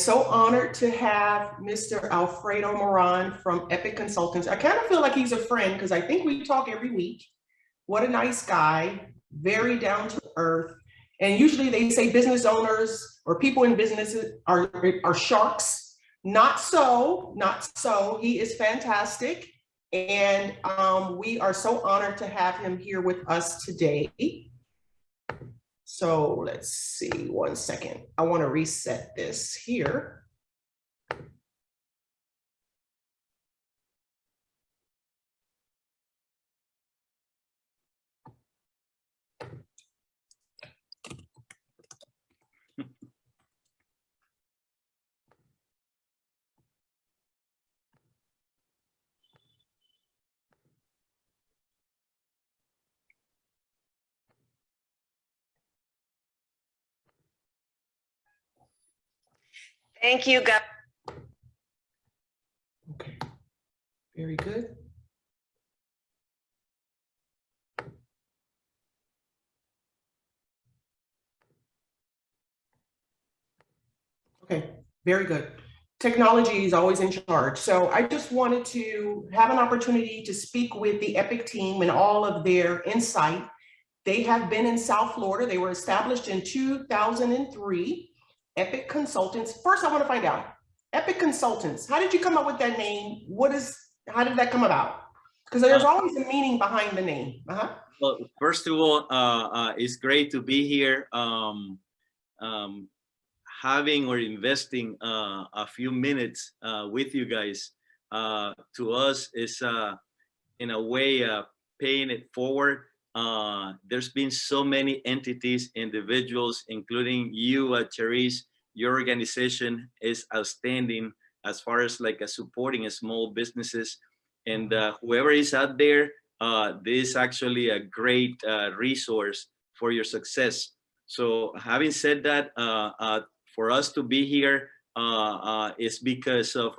so honored to have Mr. Alfredo Moran from Epic Consultants. I kind of feel like he's a friend because I think we talk every week. What a nice guy, very down to earth. And usually they say business owners or people in businesses are sharks. Not so, not so. He is fantastic. And we are so honored to have him here with us today. So let's see, 1 second. I want to reset this here. Thank you, guys. Okay, very good. Okay, very good. Technology is always in charge. So I just wanted to have an opportunity to speak with the Epic team and all of their insight. They have been in South Florida. They were established in 2003. Epic Consultants. First, I want to find out, Epic Consultants, how did you come up with that name? How did that come about? Because there's always a meaning behind the name. Well, first of all, it's great to be here. Having or investing a few minutes with you guys, to us is in a way paying it forward. There's been so many entities, individuals, including you, Charisse. Your organization is outstanding as far as like supporting small businesses. And whoever is out there, this is actually a great resource for your success. So having said that, for us to be here is because of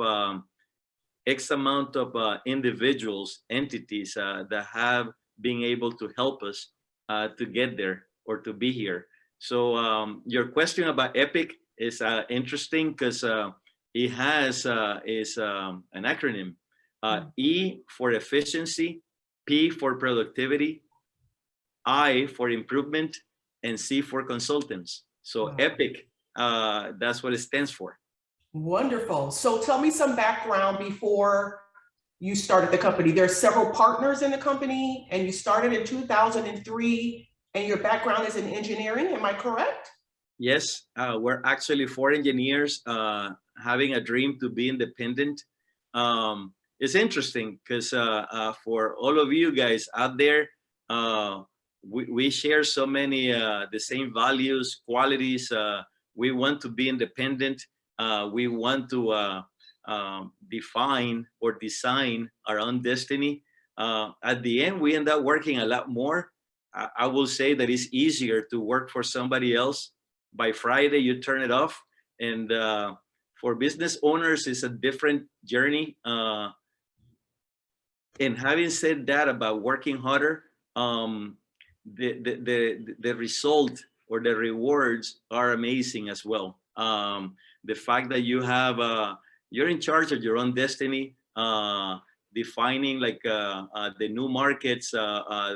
X amount of individuals, entities that have been able to help us to get there or to be here. So your question about Epic is interesting because it has an acronym. E for efficiency, P for productivity, I for improvement, and C for consultants. So wow. Epic, that's what it stands for. Wonderful. So tell me some background before you started the company. There are several partners in the company and you started in 2003 and your background is in engineering, am I correct? Yes, we're actually 4 engineers having a dream to be independent. It's interesting because for all of you guys out there, we share so many the same values, qualities. We want to be independent. We want to define or design our own destiny. At the end, we end up working a lot more. I will say that it's easier to work for somebody else. By Friday, you turn it off. And for business owners, it's a different journey. And having said that about working harder, the result or the rewards are amazing as well. The fact that you have, you're in charge of your own destiny, defining like the new markets,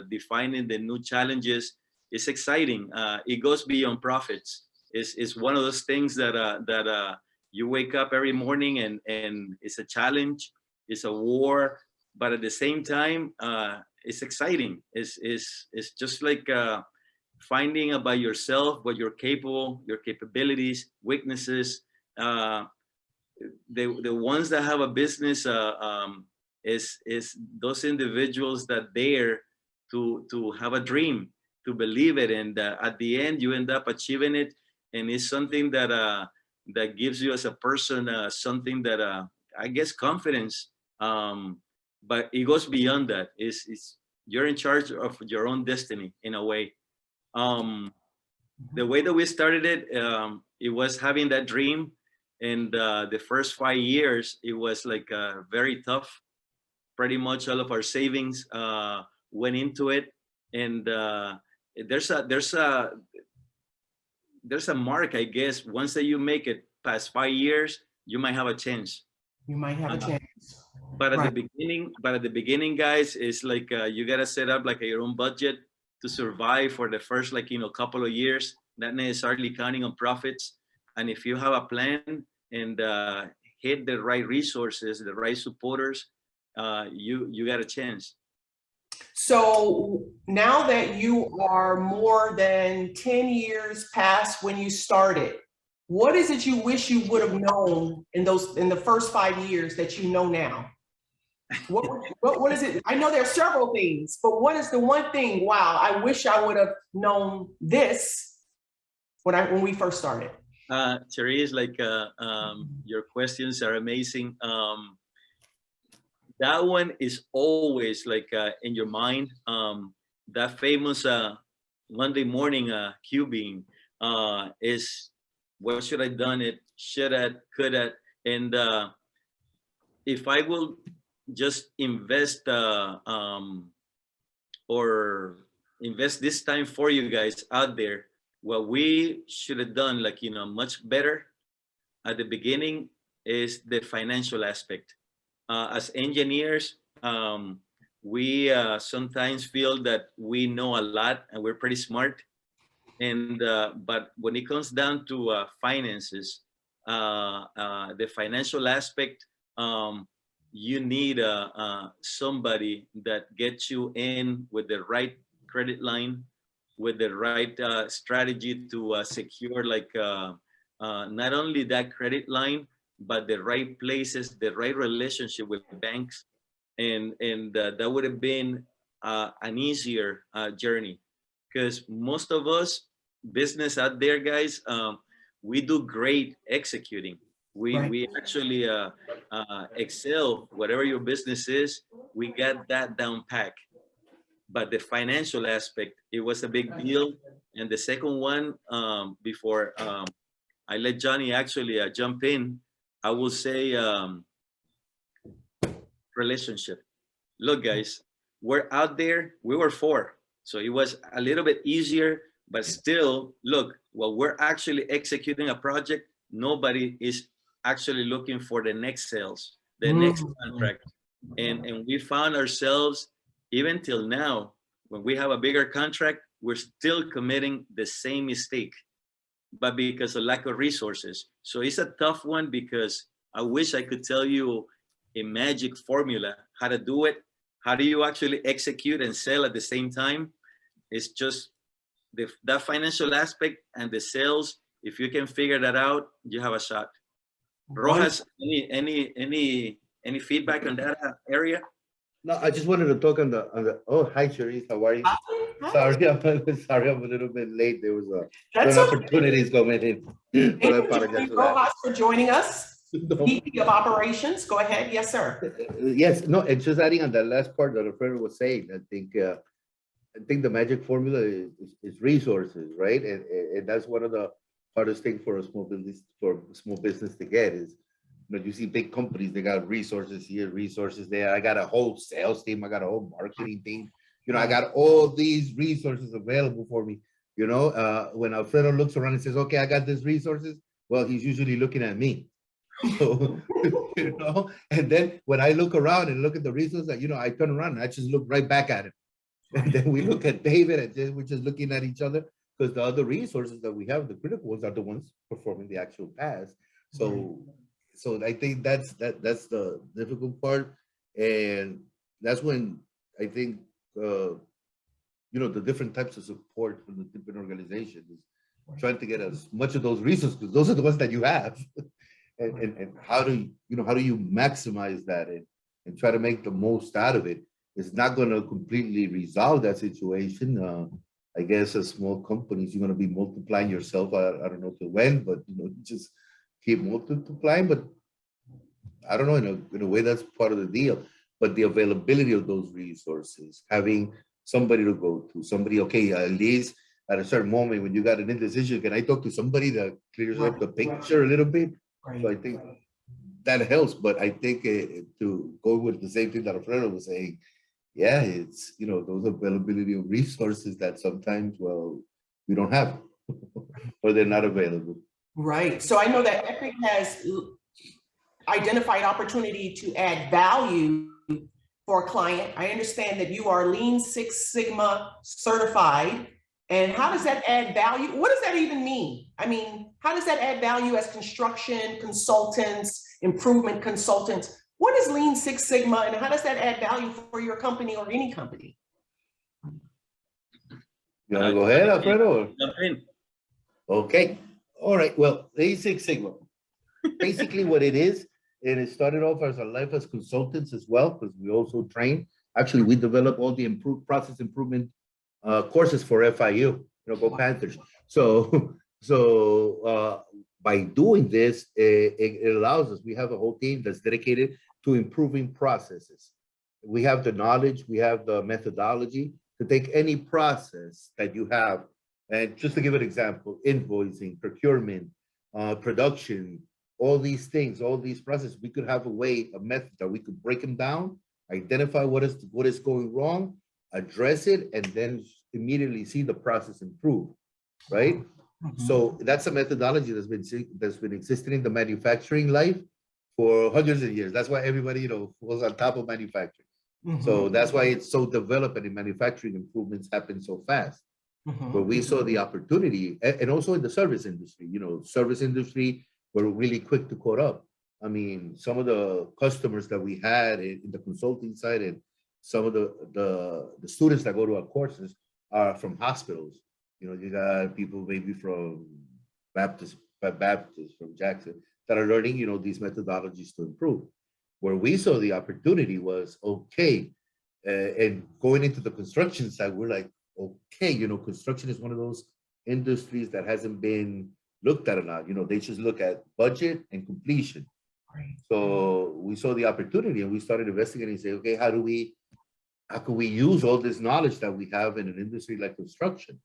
defining the new challenges, is exciting. It goes beyond profits. It's one of those things that you wake up every morning and it's a challenge, it's a war, but at the same time, it's exciting. It's just like finding about yourself, what you're capable, your capabilities, weaknesses. The ones that have a business is those individuals that dare to have a dream, to believe it, and at the end you end up achieving it, and it's something that that gives you as a person something that I guess confidence. But it goes beyond that. It's you're in charge of your own destiny in a way. The way that we started it, it was having that dream, and the first 5 years it was like very tough. Pretty much all of our savings went into it, and there's a mark, I guess. Once that you make it past 5 years, you might have a chance. You might have a Uh, chance. but at the Right. beginning, guys, it's like you gotta set up like your own budget to survive for the first couple of years, not necessarily counting on profits. And if you have a plan and hit the right resources, the right supporters, you got a chance. So now that you are more than 10 years past when you started, what is it you wish you would have known in the first 5 years that you know now? What is it? I know there are several things, but what is the one thing, wow, I wish I would have known this when we first started? Therese, your questions are amazing. That one is always in your mind. That famous Monday morning cubing is, what should I done it? Should I, could I? And if I will just invest or invest this time for you guys out there, what we should have done much better at the beginning is the financial aspect. As engineers, we sometimes feel that we know a lot and we're pretty smart. And but when it comes down to finances, the financial aspect, you need somebody that gets you in with the right credit line, with the right strategy to secure not only that credit line, but the right places, the right relationship with banks, and that would have been an easier journey, because most of us business out there, guys, we do great executing. Right. We actually excel whatever your business is. We got that down pack. But the financial aspect, it was a big deal. And the second one, before I let Johnny actually jump in, I will say relationship. Look, guys, we're out there. We were four, so it was a little bit easier. But still, look, while we're actually executing a project, nobody is actually looking for the next sales, the next contract, and we found ourselves, even till now, when we have a bigger contract, we're still committing the same mistake, but because of lack of resources. So it's a tough one, because I wish I could tell you a magic formula how to do it. How do you actually execute and sell at the same time? It's just that financial aspect and the sales. If you can figure that out, you have a shot. Rojas, any feedback on that area? No, I just wanted to talk on the. Oh, hi, Cherise. How are you? Sorry, sorry, I'm a little bit late. There was That's good okay. opportunities coming in, but I apologize for that. Rojas for joining us. No. VP of Operations. Go ahead. Yes, sir. Yes, no, and just adding on that last part that Alfredo was saying, I think the magic formula is resources, right? And that's one of the hardest things for a small business to get is, you know, you see big companies, they got resources here, resources there. I got a whole sales team, I got a whole marketing team. You know, I got all these resources available for me. You know, when Alfredo looks around and says, okay, I got these resources, well, he's usually looking at me. So, you know, and then when I look around and look at the resources, you know, I turn around and I just look right back at him. And then we look at David and then we're just looking at each other, because the other resources that we have, the critical ones, are the ones performing the actual task. So, so I think that's the difficult part. And that's when I think, you know, the different types of support from the different organizations is trying to get as much of those resources, because those are the ones that you have. And how do you maximize that and try to make the most out of it? It's not going to completely resolve that situation. I guess as small companies, you're going to be multiplying yourself. I don't know to when, but you know, just keep multiplying. But I don't know, in a way, that's part of the deal. But the availability of those resources, having somebody to go to, somebody, okay, at least at a certain moment when you got an indecision, can I talk to somebody that clears up the picture a little bit? So I think that helps. But I think to go with the same thing that Alfredo was saying, yeah, it's, you know, those availability of resources that sometimes, well, we don't have or they're not available. Right. So I know that Epic has identified opportunity to add value for a client. I understand that you are Lean Six Sigma certified. And how does that add value? What does that even mean? I mean, how does that add value as construction consultants, improvement consultants? What is Lean Six Sigma and how does that add value for your company or any company? You want to go ahead, Alfredo? Jump in. Okay. All right. Well, Lean Six Sigma. Basically what it is, and it started off as a life as consultants as well, because we also train. Actually, we develop all the process improvement courses for FIU, go Panthers. So, by doing this, it allows us, we have a whole team that's dedicated to improving processes. We have the knowledge, we have the methodology to take any process that you have. And just to give an example, invoicing, procurement, production, all these things, all these processes, we could have a way, a method that we could break them down, identify what is going wrong, address it, and then immediately see the process improve, right? So that's a methodology that's been existing in the manufacturing life for hundreds of years. That's why everybody, was on top of manufacturing. So that's why it's so developed and in manufacturing improvements happen so fast. Where we saw the opportunity, and also in the service industry, service industry, we're really quick to caught up. I mean, some of the customers that we had in the consulting side and some of the students that go to our courses are from hospitals. You got people maybe from Baptist from Jackson that are learning, these methodologies to improve. Where we saw the opportunity was, okay, and going into the construction side, we're like, okay, construction is one of those industries that hasn't been looked at a lot. They just look at budget and completion. Right. So we saw the opportunity and we started investigating and say, okay, how can we use all this knowledge that we have in an industry like construction?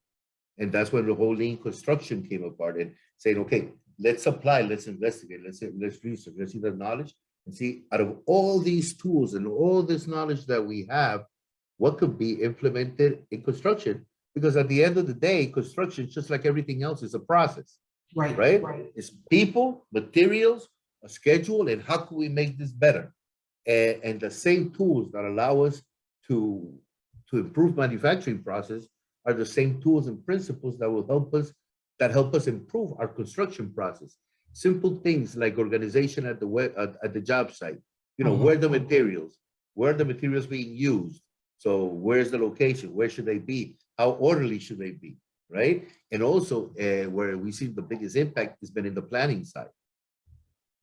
And that's when the whole lean construction came apart and saying, okay, let's apply, let's investigate, let's research, let's see the knowledge and see out of all these tools and all this knowledge that we have, what could be implemented in construction? Because at the end of the day, construction, just like everything else, is a process. Right? It's people, materials, a schedule, and how can we make this better? And the same tools that allow us to improve manufacturing process are the same tools and principles that will help us improve our construction process. Simple things like organization at the job site. Where are the materials being used? So where's the location? Where should they be? How orderly should they be? Right? And also where we see the biggest impact has been in the planning side.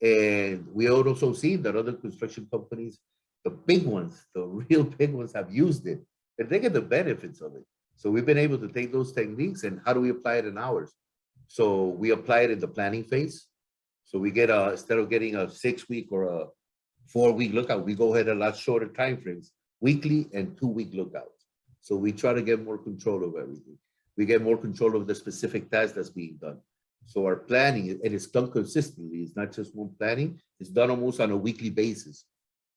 And we also see that other construction companies, the big ones, the real big ones have used it and they get the benefits of it. So we've been able to take those techniques and how do we apply it in ours? So we apply it in the planning phase. So we get instead of getting a 6-week or a 4-week lookout, we go ahead a lot shorter timeframes, weekly and 2-week lookouts. So we try to get more control of everything. We get more control of the specific task that's being done. So our planning, and it's done consistently. It's not just one planning. It's done almost on a weekly basis.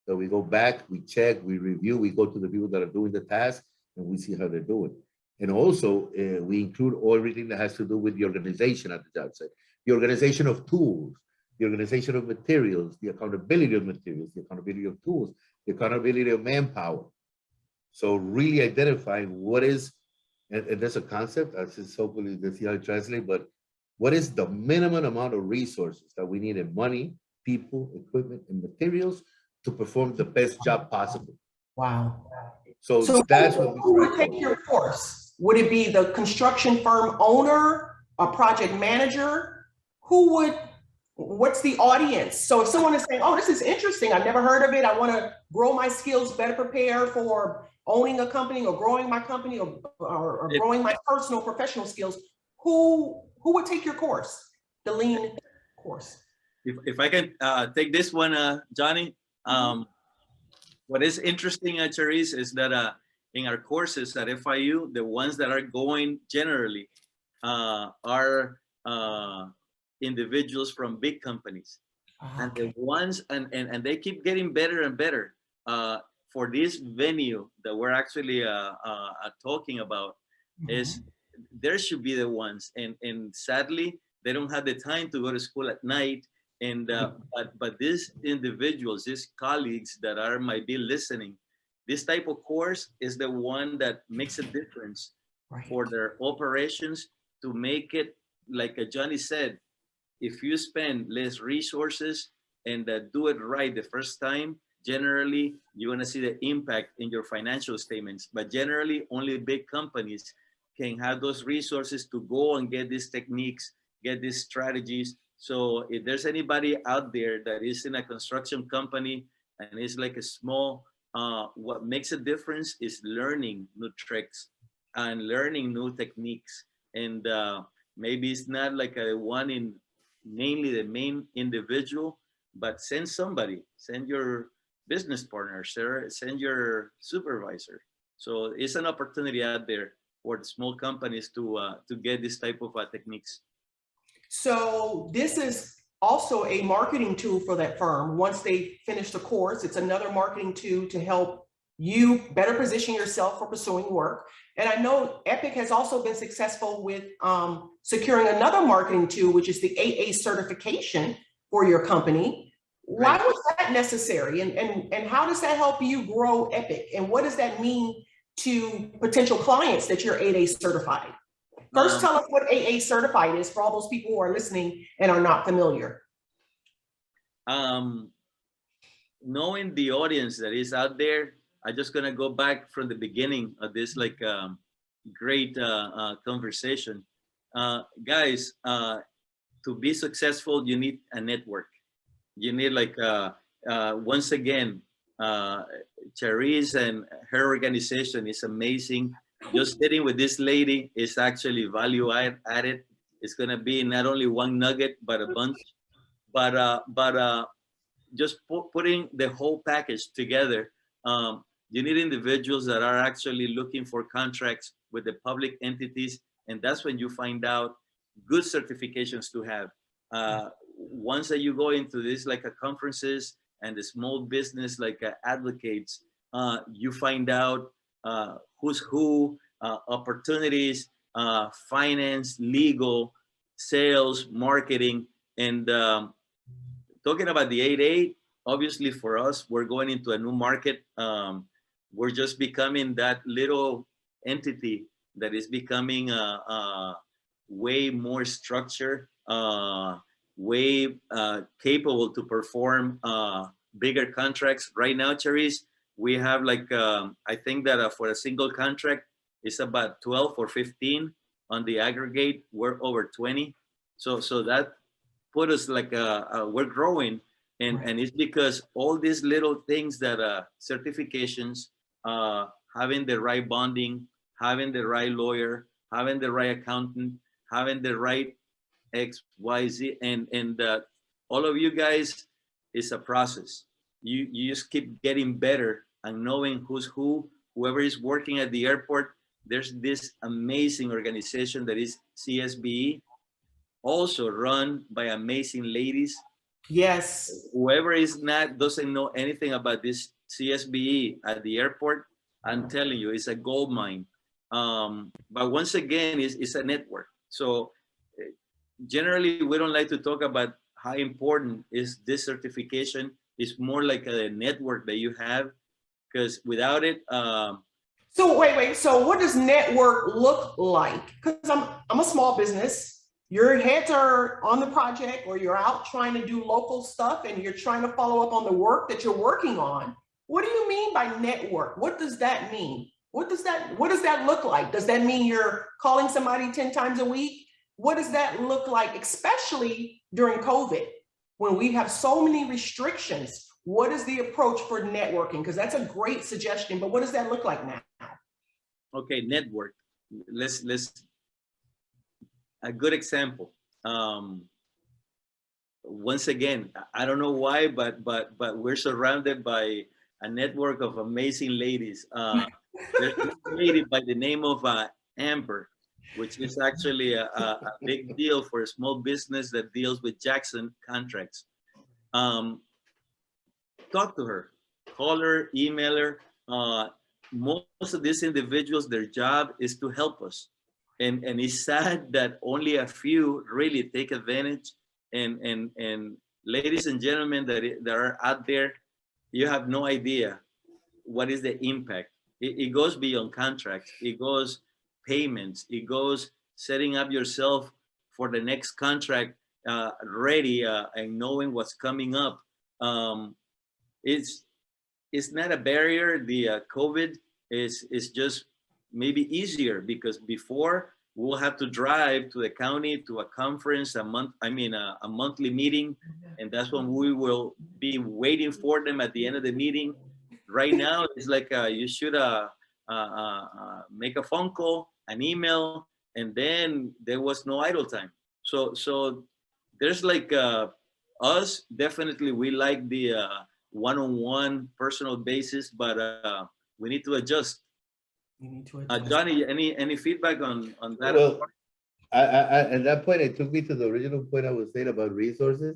So we go back, we check, we review, we go to the people that are doing the task, and we see how they're doing. And also, we include everything that has to do with the organization at the job site. The organization of tools, the organization of materials, the accountability of materials, the accountability of tools, the accountability of manpower. So really identifying what is, and there's a concept, I just hopefully let's see how it translates, but what is the minimum amount of resources that we need in money, people, equipment, and materials to perform the best job possible? Wow. So that's what we who would take your course? Would it be the construction firm owner, a project manager? What's the audience? So if someone is saying, oh, this is interesting, I've never heard of it, I want to grow my skills, better prepare for owning a company or growing my company or growing my personal professional skills, who would take your course, the lean course? If I can take this one, Johnny, what is interesting, Charisse, is that in our courses at FIU, the ones that are going generally are individuals from big companies. And the ones, and they keep getting better and better. For this venue that we're actually talking about, is there should be the ones, and sadly, They don't have the time to go to school at night. And but these individuals, these colleagues that are might be listening, this type of course is the one that makes a difference Right. for their operations to make it, like Johnny said, if you spend less resources and do it right the first time, generally you're going to see the impact in your financial statements. But generally, only big companies can have those resources to go and get these techniques, get these strategies. So if there's anybody out there that is in a construction company and is like a small, what makes a difference is learning new tricks and learning new techniques. And maybe it's not like a one in, namely the main individual, but send somebody, send your business partner, send your supervisor. So it's an opportunity out there for the small companies to get this type of techniques. So this is also a marketing tool for that firm. Once they finish the course, it's another marketing tool to help you better position yourself for pursuing work. And I know Epic has also been successful with securing another marketing tool, which is the AA certification for your company. Why Right. was that necessary? And how does that help you grow Epic? And what does that mean to potential clients that you're AA certified? First, tell us what AA certified is for all those people who are listening and are not familiar. Knowing the audience that is out there, I'm just gonna go back from the beginning of this like great conversation. Guys, to be successful, you need a network. You need like, once again, Charisse and her organization is amazing. Just sitting with this lady is actually value added. It's gonna be not only one nugget, but a bunch. But just putting the whole package together, you need individuals that are actually looking for contracts with the public entities, and that's when you find out good certifications to have. Once that you go into this like conferences and the small business like advocates, you find out who's who, opportunities, finance, legal, sales, marketing, and talking about the 8-8, obviously for us, we're going into a new market. We're just becoming that little entity that is becoming way more structured, way capable to perform bigger contracts. Right now, Charisse, we have like, I think that for a single contract, it's about 12 or 15 on the aggregate. We're over 20. So that put us like we're growing, and it's because all these little things that certifications, having the right bonding, having the right lawyer, having the right accountant, having the right XYZ, and all of you guys, is a process. You just keep getting better and knowing who's who. Whoever is working at the airport, there's this amazing organization that is CSBE, also run by amazing ladies. Yes. Whoever doesn't know anything about this CSBE at the airport, I'm telling you, it's a gold mine. But once again, it's a network. So generally, we don't like to talk about how important is this certification. It's more like a network that you have, because without it, So wait. So what does network look like? Because I'm a small business. Your heads are on the project, or you're out trying to do local stuff, and you're trying to follow up on the work that you're working on. What do you mean by network? What does that mean? What does that look like? Does that mean you're calling somebody 10 times a week? What does that look like, especially during COVID, when we have so many restrictions? What is the approach for networking? Because that's a great suggestion, but what does that look like now? okay, network. Let's a good example. Once again, I don't know why, but we're surrounded by a network of amazing ladies. There's a lady by the name of Amber, which is actually a big deal for a small business that deals with Jackson contracts. Talk to her, call her, email her. Most of these individuals, their job is to help us. and it's sad that only a few really take advantage. And ladies and gentlemen that are out there, you have no idea what is the impact. It goes beyond contracts. It goes payments. It goes setting up yourself for the next contract, ready, and knowing what's coming up. Um, it's it's not a barrier. The COVID is just maybe easier, because before we'll have to drive to the county to a conference a month. I mean a monthly meeting, and that's when we will be waiting for them at the end of the meeting. Right now, it's like you should make a phone call, an email, and then there was no idle time. So there's like us, definitely we like the one-on-one personal basis, but we need to adjust. You need to adjust. Johnny, any feedback on that? Well, at that point, it took me to the original point I was saying about resources.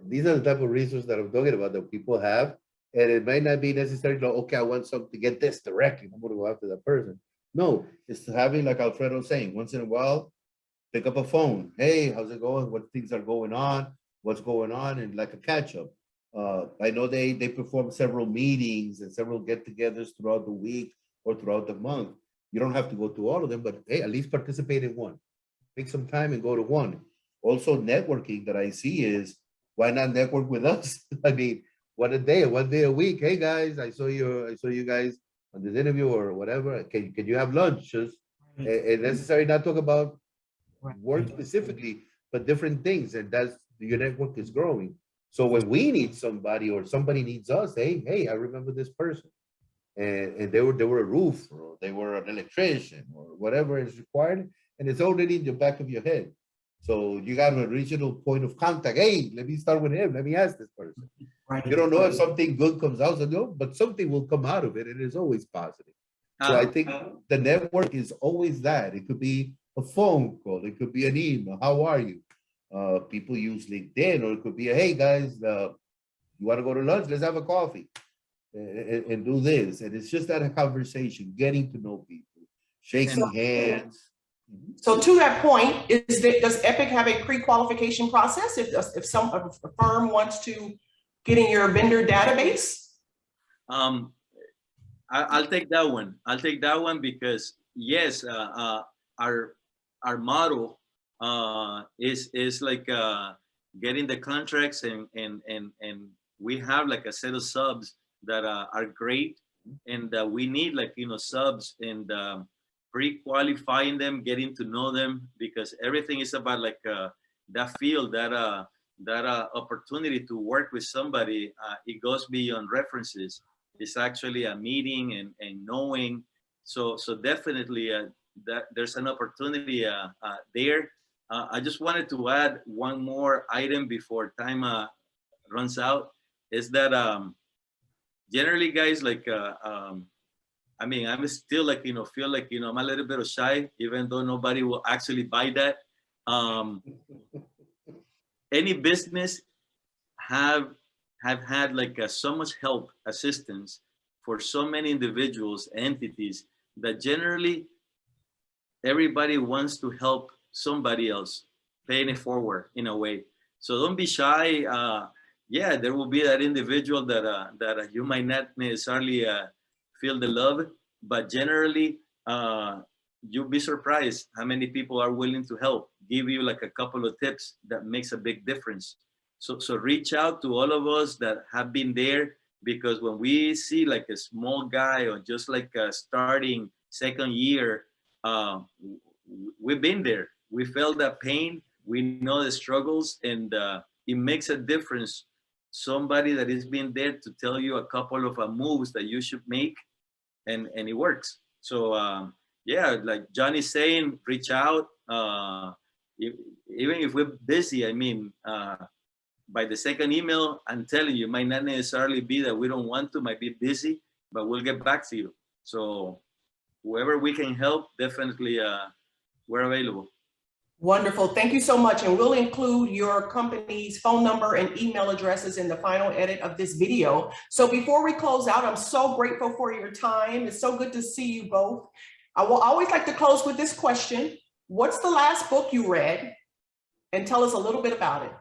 These are the type of resources that I'm talking about that people have. And it might not be necessary to, okay, I want something to get this directly. I'm going to go after that person. No, it's having, like Alfredo was saying, once in a while, pick up a phone. Hey, how's it going? What things are going on? What's going on? And like a catch up. I know they perform several meetings and several get-togethers throughout the week or throughout the month. You don't have to go to all of them, but hey, at least participate in one. Take some time and go to one. Also, networking that I see is, why not network with us? I mean, one day a week. Hey guys, I saw you guys on this interview or whatever. Can you have lunch? Just necessary not talk about work specifically, but different things, and that's your network is growing. So when we need somebody or somebody needs us, hey, I remember this person, and they were a roofer, or they were an electrician, or whatever is required, and it's already in the back of your head. So you got a regional point of contact. Hey, let me start with him. Let me ask this person. Right. You don't know if something good comes out, so no, but something will come out of it. It is always positive. So I think the network is always that. It could be a phone call. It could be an email. How are you? People use LinkedIn, or it could be, hey guys, you want to go to lunch? Let's have a coffee and do this. And it's just that a conversation, getting to know people, shaking hands. So to that point, does Epic have a pre-qualification process if a firm wants to get in your vendor database? I'll take that one. I'll take that one because yes, our model is like getting the contracts, and we have like a set of subs that are great, and we need, like, subs, and pre-qualifying them, getting to know them, because everything is about like that field, that opportunity to work with somebody. It goes beyond references. It's actually a meeting and knowing. So definitely that there's an opportunity there. I just wanted to add one more item before time runs out, is that generally, guys, like I mean, I'm still like, feel like, I'm a little bit of shy, even though nobody will actually buy that. Any business have had like so much help, assistance for so many individuals, entities, that generally everybody wants to help somebody else, paying it forward in a way. So don't be shy. Yeah, there will be that individual that you might not necessarily feel the love, but generally you'll be surprised how many people are willing to help, give you like a couple of tips that makes a big difference. So reach out to all of us that have been there, because when we see like a small guy or just like starting second year, we've been there. We felt that pain. We know the struggles, and it makes a difference. Somebody that has been there to tell you a couple of moves that you should make, and it works. So yeah, like Johnny's saying, reach out. Even if we're busy, I mean, by the second email, I'm telling you, it might not necessarily be that we don't want to, might be busy, but we'll get back to you. So whoever we can help, definitely we're available. Wonderful. Thank you so much. And we'll include your company's phone number and email addresses in the final edit of this video. So before we close out, I'm so grateful for your time. It's so good to see you both. I will always like to close with this question. What's the last book you read? And tell us a little bit about it.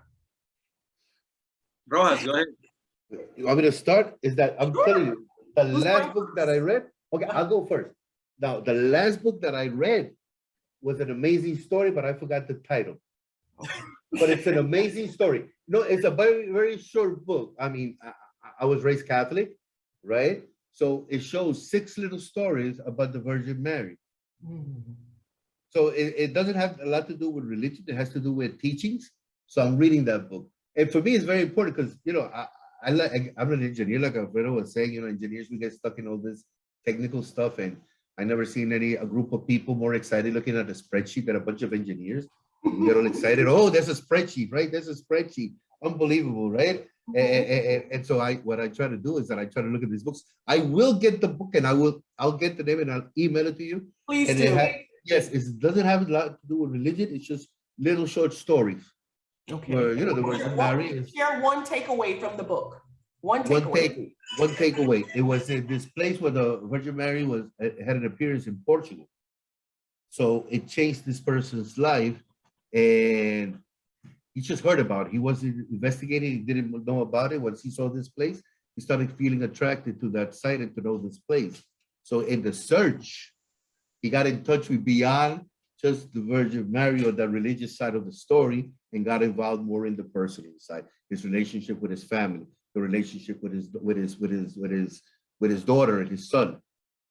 Rojas, go ahead. You want me to start? Is that I'm Sure. telling you, the Who's last going book that I read, okay, I'll go first. Now, the last book that I read was an amazing story, but I forgot the title. But it's an amazing story. No, it's a very, very short book. I mean, I was raised Catholic, right? So it shows 6 little stories about the Virgin Mary. So it doesn't have a lot to do with religion. It has to do with teachings. So I'm reading that book. And for me, it's very important because, you know, I'm an engineer, like Alfredo was saying, you know, engineers, we get stuck in all this technical stuff. And I never seen a group of people more excited looking at a spreadsheet than a bunch of engineers. We get all excited. Oh, there's a spreadsheet, right? There's a spreadsheet. Unbelievable, right? And so what I try to do is that I try to look at these books. I will get the book and I'll get the name and I'll email it to you. Please And do. yes, it doesn't have a lot to do with religion. It's just little short stories. Okay. Where, you know, the Virgin Mary is Share one takeaway from the book. One takeaway. one takeaway. It was in this place where the Virgin Mary had an appearance in Portugal. So it changed this person's life, and he just heard about it. He wasn't investigating, he didn't know about it. Once he saw this place, he started feeling attracted to that site and to know this place. So in the search, he got in touch with beyond just the Virgin Mary or the religious side of the story and got involved more in the personal side, his relationship with his family, the relationship with his daughter and his son.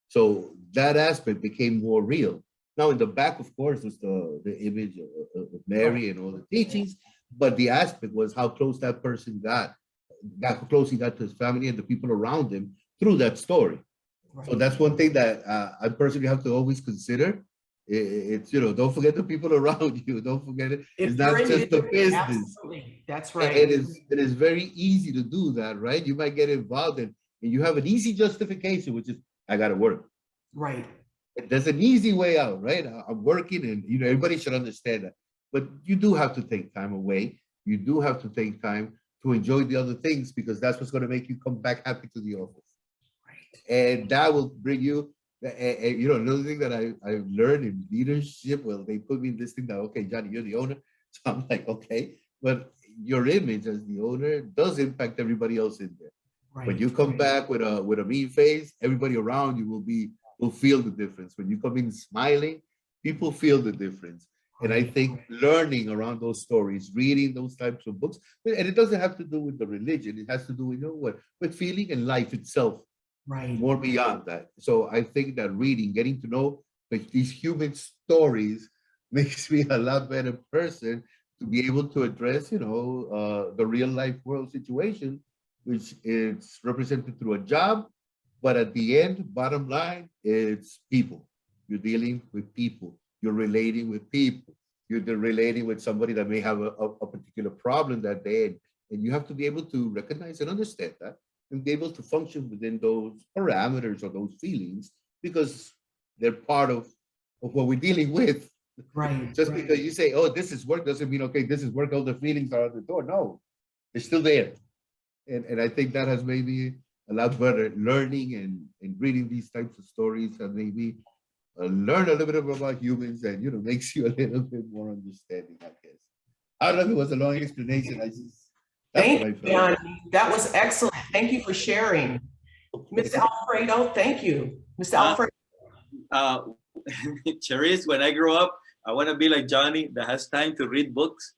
So that aspect became more real. Now in the back, of course, was the image of Mary and all the teachings, but the aspect was how close that person got how close he got to his family and the people around him through that story. Right. So that's one thing that I personally have to always consider. It's, you know, don't forget the people around you. Don't forget it. It's not just the business. Absolutely. That's right. It is very easy to do that, right? You might get involved and you have an easy justification, which is, I got to work. Right. There's an easy way out, right? I'm working and, you know, everybody should understand that. But you do have to take time away. You do have to take time to enjoy the other things because that's what's going to make you come back happy to the office. Right. And that will bring you, you know, another thing that I've learned in leadership, well, they put me in this thing that, okay, Johnny, you're the owner. So I'm like, okay, but your image as the owner does impact everybody else in there. Right. When you come back with a mean face, everybody around you will feel the difference. When you come in smiling, people feel the difference. And I think learning around those stories, reading those types of books, and it doesn't have to do with the religion. It has to do with, you know what, with feeling and life itself. Right. More beyond that. So I think that reading, getting to know these human stories makes me a lot better person to be able to address, you know, the real life world situation, which is represented through a job. But at the end, bottom line, it's people. You're dealing with people. You're relating with people. You're relating with somebody that may have a particular problem that day. And you have to be able to recognize and understand that and be able to function within those parameters or those feelings because they're part of what we're dealing with. Right. Just because you say, oh, this is work doesn't mean, okay, this is work, all the feelings are at the door. No, they're still there. And I think that has made me a lot better learning and reading these types of stories and maybe learn a little bit about humans and, you know, makes you a little bit more understanding, I guess. I don't know if it was a long explanation. Thank you, Johnny. That was excellent. Thank you for sharing. Mr. Alfredo, thank you. Mr. Alfredo. Cherise, when I grow up, I want to be like Johnny that has time to read books.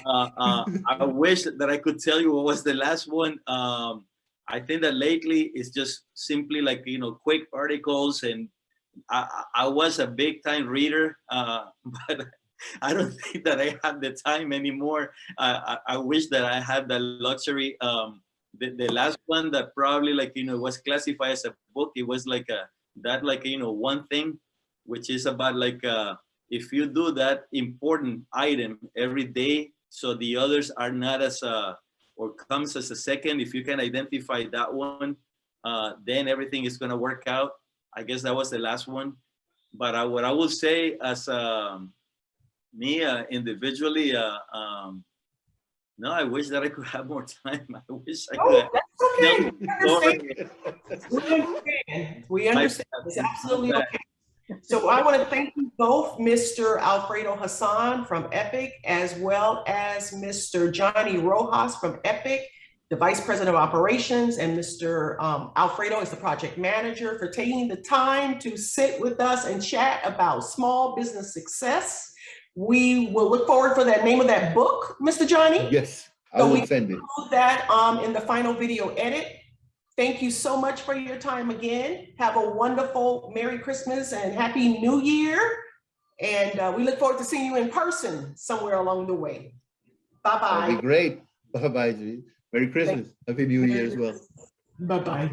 I wish that I could tell you what was the last one. I think that lately it's just simply like, you know, quick articles, and I was a big time reader, but I don't think that I have the time anymore. I wish that I had the luxury. The last one that probably, like, you know, was classified as a book, it was like you know, one thing, which is about like, if you do that important item every day, so the others are not as or comes as a second, if you can identify that one, then everything is going to work out. I guess that was the last one. But what I will say as me individually, no, I wish that I could have more time. I wish I could. That's okay. We understand. We understand. It's absolutely okay. So I want to thank you both, Mr. Alfredo Hassan from Epic, as well as Mr. Johnny Rojas from Epic, the Vice President of Operations, and Mr. Alfredo is the project manager, for taking the time to sit with us and chat about small business success. We will look forward for that name of that book, Mr. Johnny. Yes, I So will we send it. include that in the final video edit. Thank you so much for your time again. Have a wonderful Merry Christmas and Happy New Year. And we look forward to seeing you in person somewhere along the way. That'd Bye-bye. be great. Bye-bye. Merry Christmas. Happy New Year as well. Bye-bye.